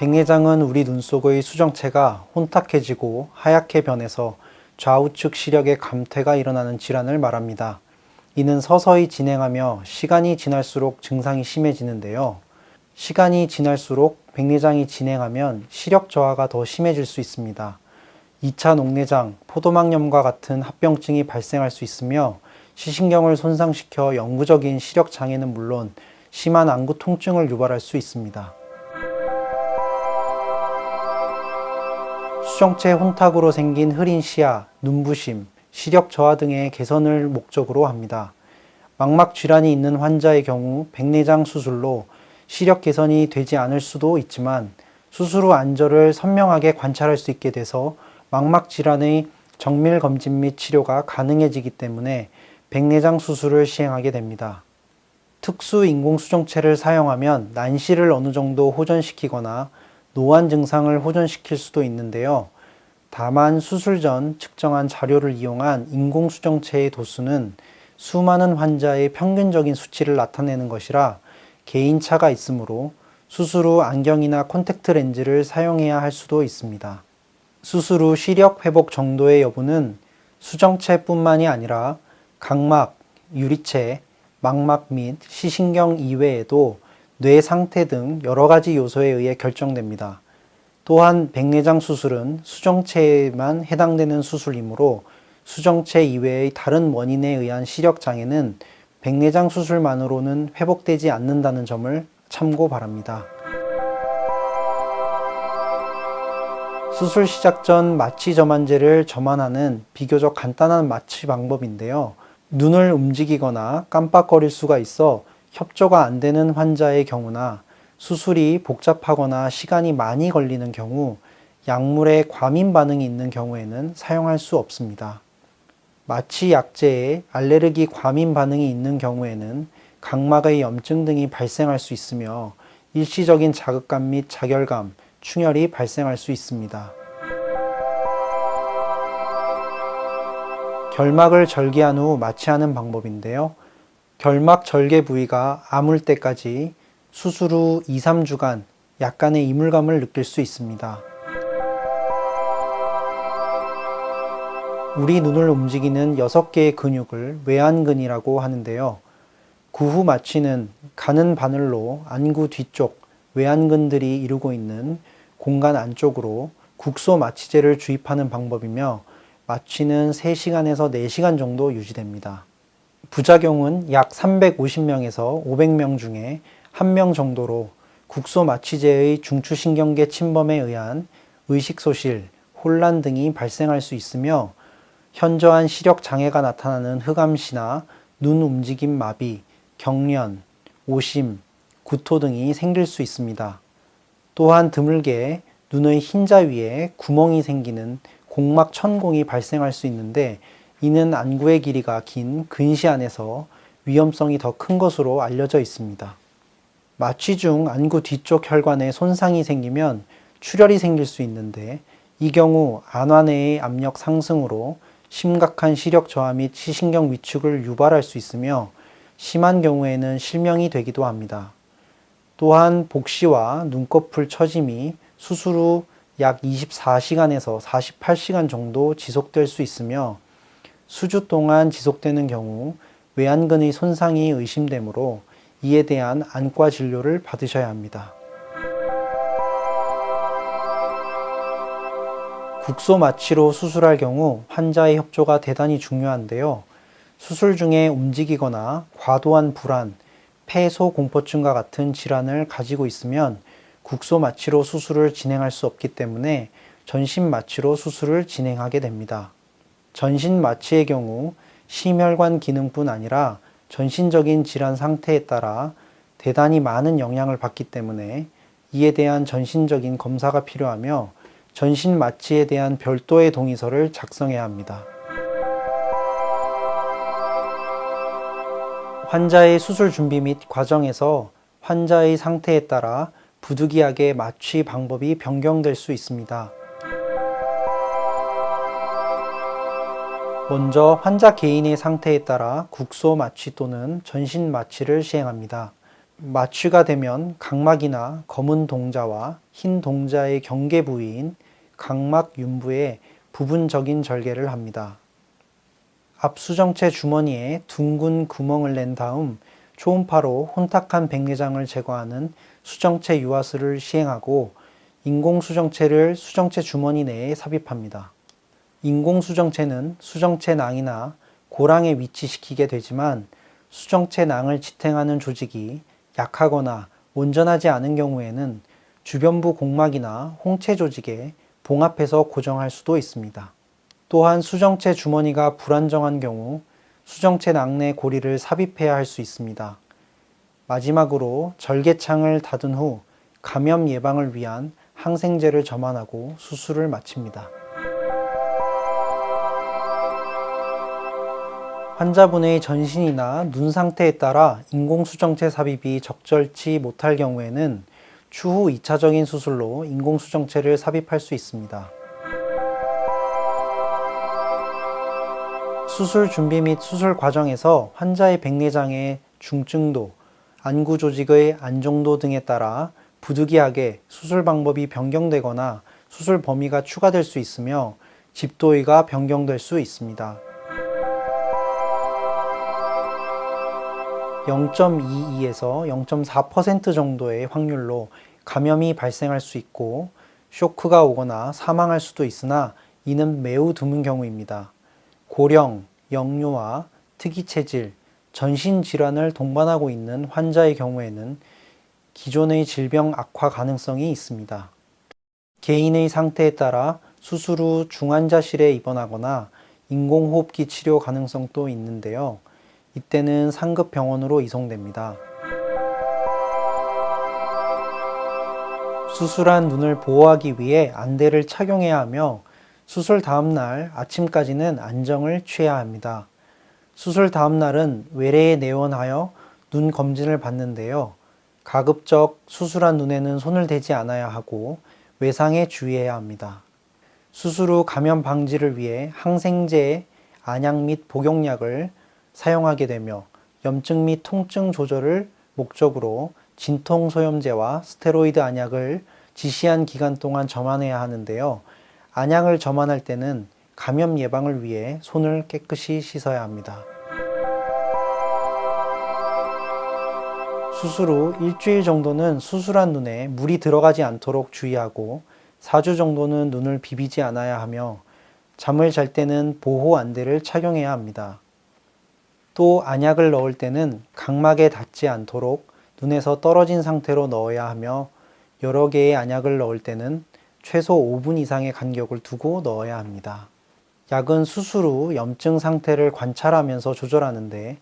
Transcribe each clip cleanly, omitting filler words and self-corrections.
백내장은 우리 눈 속의 수정체가 혼탁해지고 하얗게 변해서 좌우측 시력의 감퇴가 일어나는 질환을 말합니다. 이는 서서히 진행하며 시간이 지날수록 증상이 심해지는데요. 시간이 지날수록 백내장이 진행하면 시력 저하가 더 심해질 수 있습니다. 2차 녹내장, 포도막염과 같은 합병증이 발생할 수 있으며 시신경을 손상시켜 영구적인 시력 장애는 물론 심한 안구 통증을 유발할 수 있습니다. 수정체 혼탁으로 생긴 흐린 시야, 눈부심, 시력 저하 등의 개선을 목적으로 합니다. 망막 질환이 있는 환자의 경우 백내장 수술로 시력 개선이 되지 않을 수도 있지만 수술 후 안저를 선명하게 관찰할 수 있게 돼서 망막 질환의 정밀 검진 및 치료가 가능해지기 때문에 백내장 수술을 시행하게 됩니다. 특수 인공수정체를 사용하면 난시를 어느 정도 호전시키거나 노안 증상을 호전시킬 수도 있는데요. 다만 수술 전 측정한 자료를 이용한 인공수정체의 도수는 수많은 환자의 평균적인 수치를 나타내는 것이라 개인차가 있으므로 수술 후 안경이나 콘택트 렌즈를 사용해야 할 수도 있습니다. 수술 후 시력 회복 정도의 여부는 수정체뿐만이 아니라 각막, 유리체, 망막 및 시신경 이외에도 뇌 상태 등 여러 가지 요소에 의해 결정됩니다. 또한 백내장 수술은 수정체에만 해당되는 수술이므로 수정체 이외의 다른 원인에 의한 시력 장애는 백내장 수술만으로는 회복되지 않는다는 점을 참고 바랍니다. 수술 시작 전 마취 점안제를 점안하는 비교적 간단한 마취 방법인데요. 눈을 움직이거나 깜빡거릴 수가 있어 협조가 안 되는 환자의 경우나 수술이 복잡하거나 시간이 많이 걸리는 경우, 약물에 과민 반응이 있는 경우에는 사용할 수 없습니다. 마취 약제에 알레르기 과민 반응이 있는 경우에는 각막의 염증 등이 발생할 수 있으며 일시적인 자극감 및 자결감, 충혈이 발생할 수 있습니다. 결막을 절개한 후 마취하는 방법인데요. 결막 절개 부위가 아물 때까지 수술 후 2-3주간 약간의 이물감을 느낄 수 있습니다. 우리 눈을 움직이는 6개의 근육을 외안근이라고 하는데요. 구후 마취는 가는 바늘로 안구 뒤쪽 외안근들이 이루고 있는 공간 안쪽으로 국소 마취제를 주입하는 방법이며 마취는 3시간에서 4시간 정도 유지됩니다. 부작용은 약 350명에서 500명 중에 1명 정도로 국소 마취제의 중추신경계 침범에 의한 의식소실, 혼란 등이 발생할 수 있으며 현저한 시력 장애가 나타나는 흑암시나 눈 움직임 마비, 경련, 오심, 구토 등이 생길 수 있습니다. 또한 드물게 눈의 흰자 위에 구멍이 생기는 공막 천공이 발생할 수 있는데 이는 안구의 길이가 긴 근시 안에서 위험성이 더 큰 것으로 알려져 있습니다. 마취 중 안구 뒤쪽 혈관에 손상이 생기면 출혈이 생길 수 있는데 이 경우 안화 내의 압력 상승으로 심각한 시력 저하 및 시신경 위축을 유발할 수 있으며 심한 경우에는 실명이 되기도 합니다. 또한 복시와 눈꺼풀 처짐이 수술 후 약 24시간에서 48시간 정도 지속될 수 있으며 수주 동안 지속되는 경우 외안근의 손상이 의심되므로 이에 대한 안과 진료를 받으셔야 합니다. 국소 마취로 수술할 경우 환자의 협조가 대단히 중요한데요. 수술 중에 움직이거나 과도한 불안, 폐소공포증과 같은 질환을 가지고 있으면 국소 마취로 수술을 진행할 수 없기 때문에 전신 마취로 수술을 진행하게 됩니다. 전신 마취의 경우 심혈관 기능뿐 아니라 전신적인 질환 상태에 따라 대단히 많은 영향을 받기 때문에 이에 대한 전신적인 검사가 필요하며 전신 마취에 대한 별도의 동의서를 작성해야 합니다. 환자의 수술 준비 및 과정에서 환자의 상태에 따라 부득이하게 마취 방법이 변경될 수 있습니다. 먼저 환자 개인의 상태에 따라 국소 마취 또는 전신 마취를 시행합니다. 마취가 되면 각막이나 검은 동자와 흰 동자의 경계 부위인 각막 윤부에 부분적인 절개를 합니다. 앞 수정체 주머니에 둥근 구멍을 낸 다음 초음파로 혼탁한 백내장을 제거하는 수정체 유화술을 시행하고 인공수정체를 수정체 주머니 내에 삽입합니다. 인공수정체는 수정체 낭이나 고랑에 위치시키게 되지만 수정체 낭을 지탱하는 조직이 약하거나 온전하지 않은 경우에는 주변부 공막이나 홍채 조직에 봉합해서 고정할 수도 있습니다. 또한 수정체 주머니가 불안정한 경우 수정체 낭 내 고리를 삽입해야 할 수 있습니다. 마지막으로 절개창을 닫은 후 감염 예방을 위한 항생제를 점안하고 수술을 마칩니다. 환자분의 전신이나 눈 상태에 따라 인공수정체 삽입이 적절치 못할 경우에는 추후 2차적인 수술로 인공수정체를 삽입할 수 있습니다. 수술 준비 및 수술 과정에서 환자의 백내장의 중증도, 안구 조직의 안정도 등에 따라 부득이하게 수술 방법이 변경되거나 수술 범위가 추가될 수 있으며 집도의가 변경될 수 있습니다. 0.22에서 0.4% 정도의 확률로 감염이 발생할 수 있고 쇼크가 오거나 사망할 수도 있으나 이는 매우 드문 경우입니다. 고령, 역류와 특이체질, 전신질환을 동반하고 있는 환자의 경우에는 기존의 질병 악화 가능성이 있습니다. 개인의 상태에 따라 수술 후 중환자실에 입원하거나 인공호흡기 치료 가능성도 있는데요. 이때는 상급 병원으로 이송됩니다. 수술한 눈을 보호하기 위해 안대를 착용해야 하며 수술 다음 날 아침까지는 안정을 취해야 합니다. 수술 다음 날은 외래에 내원하여 눈 검진을 받는데요. 가급적 수술한 눈에는 손을 대지 않아야 하고 외상에 주의해야 합니다. 수술 후 감염 방지를 위해 항생제, 안약 및 복용약을 사용하게 되며 염증 및 통증 조절을 목적으로 진통소염제와 스테로이드 안약을 지시한 기간 동안 점안해야 하는데요. 안약을 점안할 때는 감염 예방을 위해 손을 깨끗이 씻어야 합니다. 수술 후 일주일 정도는 수술한 눈에 물이 들어가지 않도록 주의하고 4주 정도는 눈을 비비지 않아야 하며 잠을 잘 때는 보호 안대를 착용해야 합니다. 또 안약을 넣을 때는 각막에 닿지 않도록 눈에서 떨어진 상태로 넣어야 하며 여러 개의 안약을 넣을 때는 최소 5분 이상의 간격을 두고 넣어야 합니다. 약은 수술 후 염증 상태를 관찰하면서 조절하는데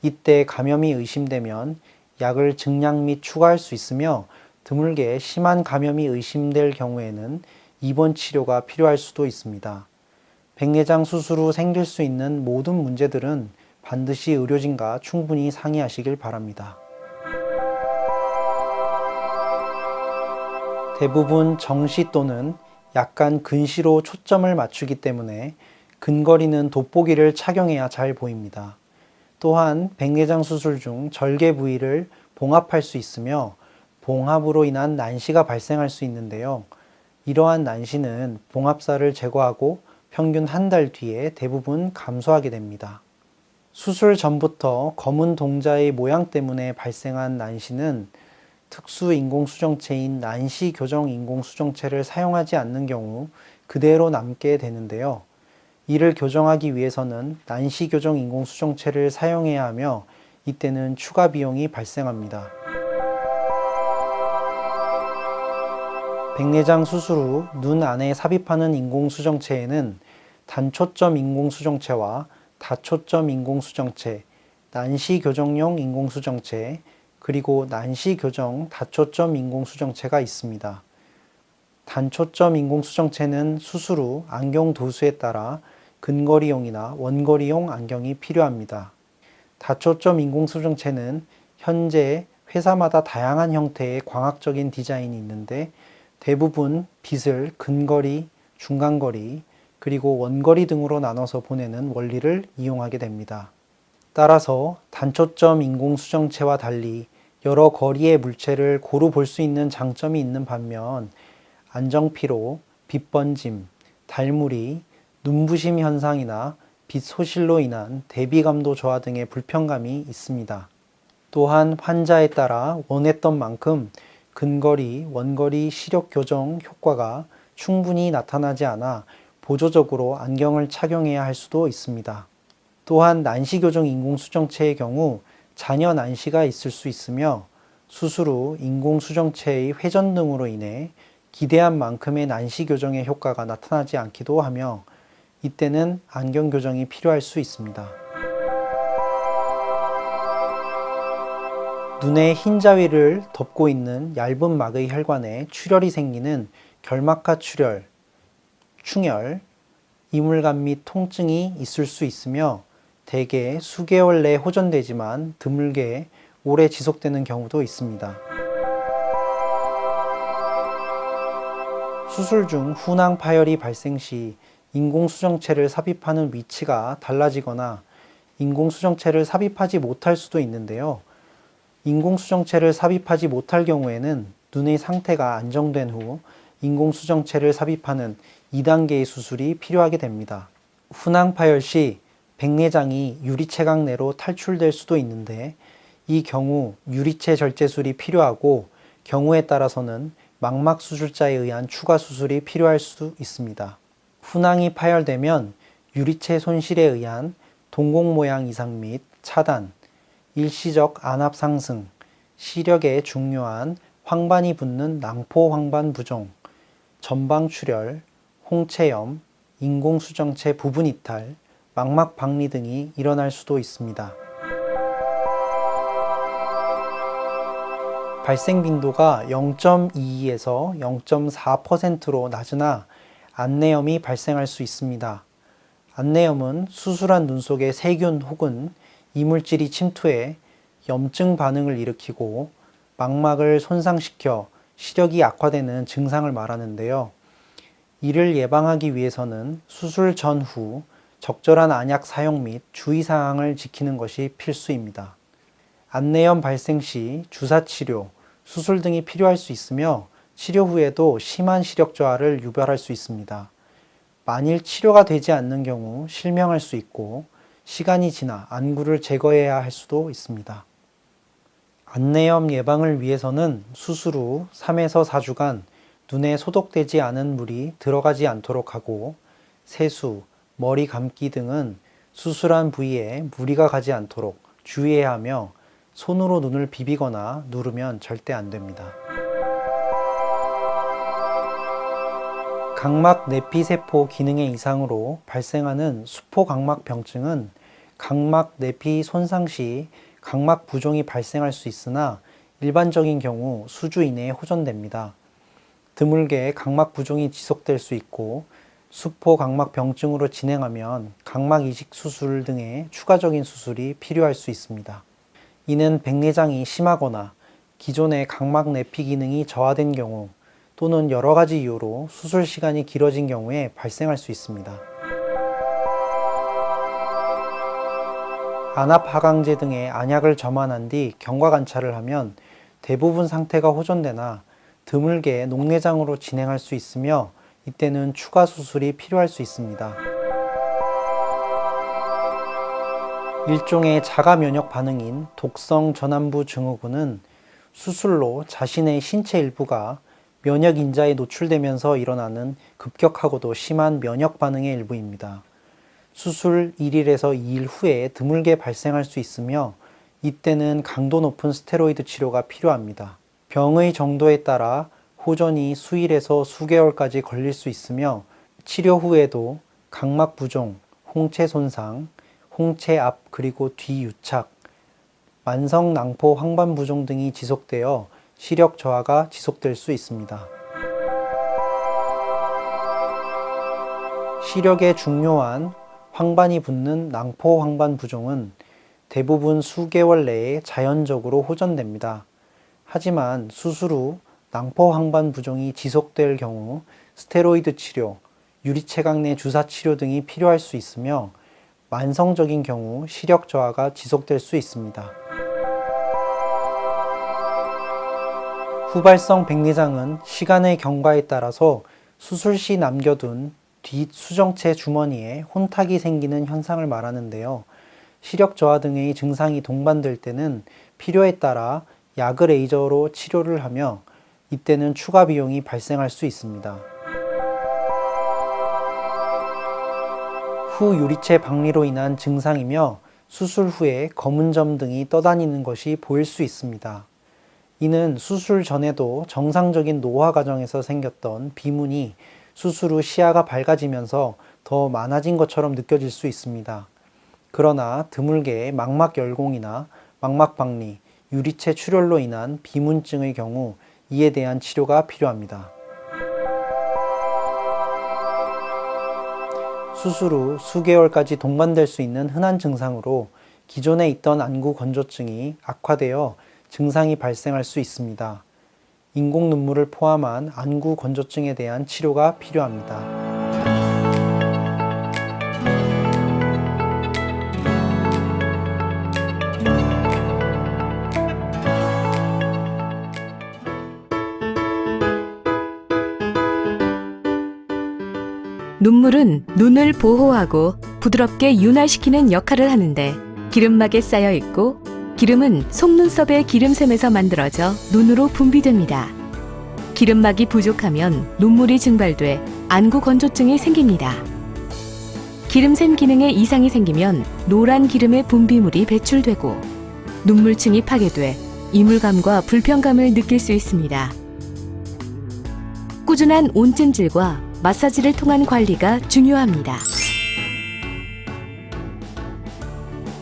이때 감염이 의심되면 약을 증량 및 추가할 수 있으며 드물게 심한 감염이 의심될 경우에는 입원 치료가 필요할 수도 있습니다. 백내장 수술 후 생길 수 있는 모든 문제들은 반드시 의료진과 충분히 상의하시길 바랍니다. 대부분 정시 또는 약간 근시로 초점을 맞추기 때문에 근거리는 돋보기를 착용해야 잘 보입니다. 또한 백내장 수술 중 절개 부위를 봉합할 수 있으며 봉합으로 인한 난시가 발생할 수 있는데요. 이러한 난시는 봉합살을 제거하고 평균 한 달 뒤에 대부분 감소하게 됩니다. 수술 전부터 검은 동자의 모양 때문에 발생한 난시는 특수 인공수정체인 난시 교정 인공수정체를 사용하지 않는 경우 그대로 남게 되는데요. 이를 교정하기 위해서는 난시 교정 인공수정체를 사용해야 하며 이때는 추가 비용이 발생합니다. 백내장 수술 후 눈 안에 삽입하는 인공수정체에는 단초점 인공수정체와 다초점 인공수정체, 난시 교정용 인공수정체, 그리고 난시 교정 다초점 인공수정체가 있습니다. 단초점 인공수정체는 수술 후 안경 도수에 따라 근거리용이나 원거리용 안경이 필요합니다. 다초점 인공수정체는 현재 회사마다 다양한 형태의 광학적인 디자인이 있는데 대부분 빛을 근거리, 중간거리, 그리고 원거리 등으로 나눠서 보내는 원리를 이용하게 됩니다. 따라서 단초점 인공수정체와 달리 여러 거리의 물체를 고루 볼 수 있는 장점이 있는 반면 안정피로, 빛번짐, 달무리, 눈부심 현상이나 빛 소실로 인한 대비감도 저하 등의 불편감이 있습니다. 또한 환자에 따라 원했던 만큼 근거리, 원거리 시력 교정 효과가 충분히 나타나지 않아 보조적으로 안경을 착용해야 할 수도 있습니다. 또한 난시 교정 인공수정체의 경우 잔여 난시가 있을 수 있으며 수술 후 인공수정체의 회전 등으로 인해 기대한 만큼의 난시 교정의 효과가 나타나지 않기도 하며 이때는 안경 교정이 필요할 수 있습니다. 눈의 흰자위를 덮고 있는 얇은 막의 혈관에 출혈이 생기는 결막하 출혈, 충혈, 이물감 및 통증이 있을 수 있으며 대개 수개월 내에 호전되지만 드물게 오래 지속되는 경우도 있습니다. 수술 중 훈황 파열이 발생 시 인공수정체를 삽입하는 위치가 달라지거나 인공수정체를 삽입하지 못할 수도 있는데요. 인공수정체를 삽입하지 못할 경우에는 눈의 상태가 안정된 후 인공수정체를 삽입하는 2단계의 수술이 필요하게 됩니다. 훈황 파열 시 백내장이 유리체각 내로 탈출될 수도 있는데 이 경우 유리체 절제술이 필요하고 경우에 따라서는 망막 수술자에 의한 추가 수술이 필요할 수 있습니다. 훈황이 파열되면 유리체 손실에 의한 동공 모양 이상 및 차단, 일시적 안압 상승, 시력에 중요한 황반이 붙는 낭포 황반 부종, 전방 출혈, 홍채염, 인공수정체 부분 이탈, 망막 박리 등이 일어날 수도 있습니다. 발생 빈도가 0.22에서 0.4%로 낮으나 안내염이 발생할 수 있습니다. 안내염은 수술한 눈 속의 세균 혹은 이물질이 침투해 염증 반응을 일으키고 망막을 손상시켜 시력이 악화되는 증상을 말하는데요. 이를 예방하기 위해서는 수술 전후 적절한 안약 사용 및 주의사항을 지키는 것이 필수입니다. 안내염 발생 시 주사치료, 수술 등이 필요할 수 있으며 치료 후에도 심한 시력 저하를 유발할 수 있습니다. 만일 치료가 되지 않는 경우 실명할 수 있고 시간이 지나 안구를 제거해야 할 수도 있습니다. 안내염 예방을 위해서는 수술 후 3에서 4주간 눈에 소독되지 않은 물이 들어가지 않도록 하고 세수, 머리 감기 등은 수술한 부위에 무리가 가지 않도록 주의해야 하며 손으로 눈을 비비거나 누르면 절대 안 됩니다. 각막 내피세포 기능의 이상으로 발생하는 수포각막병증은 각막 내피 손상 시 각막 부종이 발생할 수 있으나 일반적인 경우 수주 이내에 호전됩니다. 드물게 각막 부종이 지속될 수 있고 수포각막병증으로 진행하면 각막 이식 수술 등의 추가적인 수술이 필요할 수 있습니다. 이는 백내장이 심하거나 기존의 각막 내피 기능이 저하된 경우 또는 여러 가지 이유로 수술 시간이 길어진 경우에 발생할 수 있습니다. 안압 하강제 등의 안약을 점안한 뒤 경과 관찰을 하면 대부분 상태가 호전되나 드물게 녹내장으로 진행할 수 있으며 이때는 추가 수술이 필요할 수 있습니다. 일종의 자가 면역 반응인 독성 전완부 증후군은 수술로 자신의 신체 일부가 면역 인자에 노출되면서 일어나는 급격하고도 심한 면역 반응의 일부입니다. 수술 1일에서 2일 후에 드물게 발생할 수 있으며 이때는 강도 높은 스테로이드 치료가 필요합니다. 병의 정도에 따라 호전이 수일에서 수개월까지 걸릴 수 있으며 치료 후에도 각막 부종, 홍채 손상, 홍채 앞 그리고 뒤 유착, 만성 낭포 황반 부종 등이 지속되어 시력 저하가 지속될 수 있습니다. 시력에 중요한 황반이 붙는 낭포 황반 부종은 대부분 수개월 내에 자연적으로 호전됩니다. 하지만 수술 후 낭포 황반 부종이 지속될 경우 스테로이드 치료, 유리체각 내 주사 치료 등이 필요할 수 있으며 만성적인 경우 시력 저하가 지속될 수 있습니다. 후발성 백내장은 시간의 경과에 따라서 수술 시 남겨둔 뒷 수정체 주머니에 혼탁이 생기는 현상을 말하는데요. 시력 저하 등의 증상이 동반될 때는 필요에 따라 약을 레이저로 치료를 하며 이때는 추가 비용이 발생할 수 있습니다. 후유리체 박리로 인한 증상이며 수술 후에 검은 점 등이 떠다니는 것이 보일 수 있습니다. 이는 수술 전에도 정상적인 노화 과정에서 생겼던 비문이 수술 후 시야가 밝아지면서 더 많아진 것처럼 느껴질 수 있습니다. 그러나 드물게 망막열공이나 망막박리, 유리체 출혈로 인한 비문증의 경우 이에 대한 치료가 필요합니다. 수술 후 수개월까지 동반될 수 있는 흔한 증상으로 기존에 있던 안구 건조증이 악화되어 증상이 발생할 수 있습니다. 인공 눈물을 포함한 안구 건조증에 대한 치료가 필요합니다. 눈물은 눈을 보호하고 부드럽게 윤활시키는 역할을 하는데 기름막에 쌓여 있고 기름은 속눈썹의 기름샘에서 만들어져 눈으로 분비됩니다. 기름막이 부족하면 눈물이 증발돼 안구 건조증이 생깁니다. 기름샘 기능에 이상이 생기면 노란 기름의 분비물이 배출되고 눈물층이 파괴돼 이물감과 불편감을 느낄 수 있습니다. 꾸준한 온찜질과 마사지를 통한 관리가 중요합니다.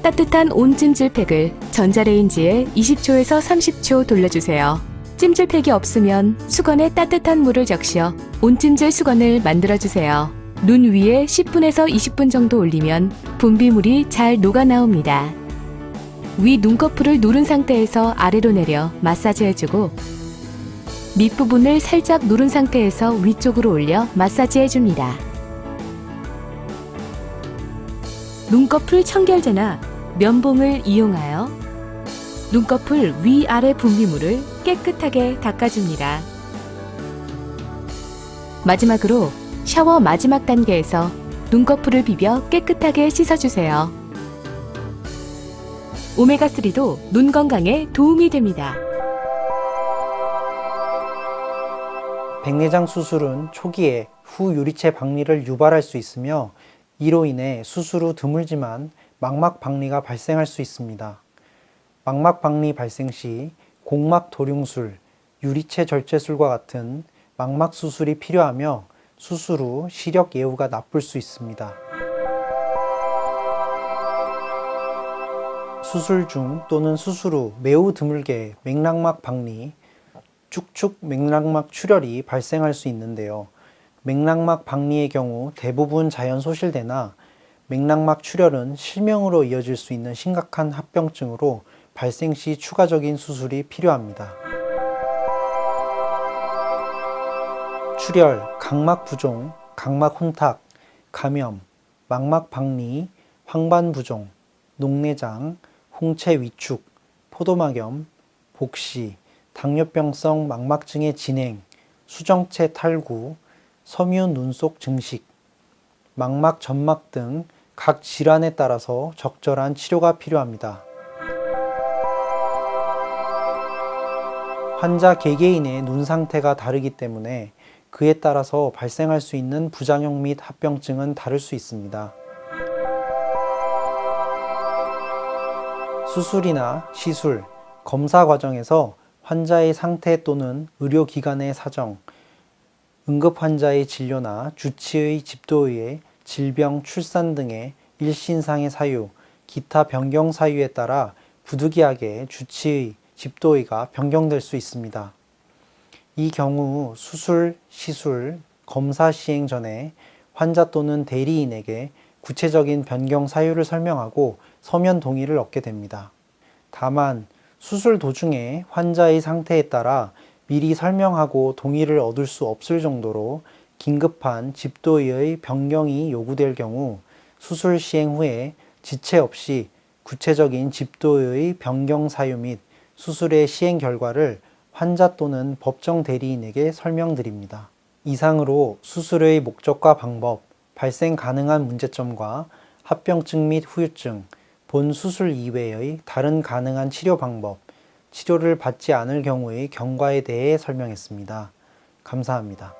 따뜻한 온찜질팩을 전자레인지에 20초에서 30초 돌려주세요. 찜질팩이 없으면 수건에 따뜻한 물을 적셔 온찜질 수건을 만들어주세요. 눈 위에 10분에서 20분 정도 올리면 분비물이 잘 녹아 나옵니다. 위 눈꺼풀을 누른 상태에서 아래로 내려 마사지해주고 밑부분을 살짝 누른 상태에서 위쪽으로 올려 마사지해줍니다. 눈꺼풀 청결제나 면봉을 이용하여 눈꺼풀 위아래 분비물을 깨끗하게 닦아줍니다. 마지막으로 샤워 마지막 단계에서 눈꺼풀을 비벼 깨끗하게 씻어주세요. 오메가3도 눈 건강에 도움이 됩니다. 백내장 수술은 초기에 후유리체 박리를 유발할 수 있으며 이로 인해 수술 후 드물지만 망막 박리가 발생할 수 있습니다. 망막 박리 발생 시 공막 도룡술, 유리체 절제술과 같은 망막 수술이 필요하며 수술 후 시력 예후가 나쁠 수 있습니다. 수술 중 또는 수술 후 매우 드물게 맥락막 박리, 축축 맥락막 출혈이 발생할 수 있는데요. 맥락막 박리의 경우 대부분 자연 소실되나 맥락막 출혈은 실명으로 이어질 수 있는 심각한 합병증으로 발생 시 추가적인 수술이 필요합니다. 출혈, 각막 부종, 각막 혼탁, 감염, 망막 박리, 황반 부종, 녹내장, 홍채 위축, 포도막염, 복시, 당뇨병성 망막증의 진행, 수정체 탈구, 섬유 눈속 증식, 망막 점막 등 각 질환에 따라서 적절한 치료가 필요합니다. 환자 개개인의 눈 상태가 다르기 때문에 그에 따라서 발생할 수 있는 부작용 및 합병증은 다를 수 있습니다. 수술이나 시술, 검사 과정에서 환자의 상태 또는 의료기관의 사정, 응급 환자의 진료나 주치의 집도의의 질병, 출산 등의 일신상의 사유, 기타 변경 사유에 따라 부득이하게 주치의, 집도의가 변경될 수 있습니다. 이 경우 수술, 시술, 검사 시행 전에 환자 또는 대리인에게 구체적인 변경 사유를 설명하고 서면 동의를 얻게 됩니다. 다만 수술 도중에 환자의 상태에 따라 미리 설명하고 동의를 얻을 수 없을 정도로 긴급한 집도의의 변경이 요구될 경우 수술 시행 후에 지체 없이 구체적인 집도의의 변경 사유 및 수술의 시행 결과를 환자 또는 법정 대리인에게 설명드립니다. 이상으로 수술의 목적과 방법, 발생 가능한 문제점과 합병증 및 후유증, 본 수술 이외의 다른 가능한 치료 방법, 치료를 받지 않을 경우의 경과에 대해 설명했습니다. 감사합니다.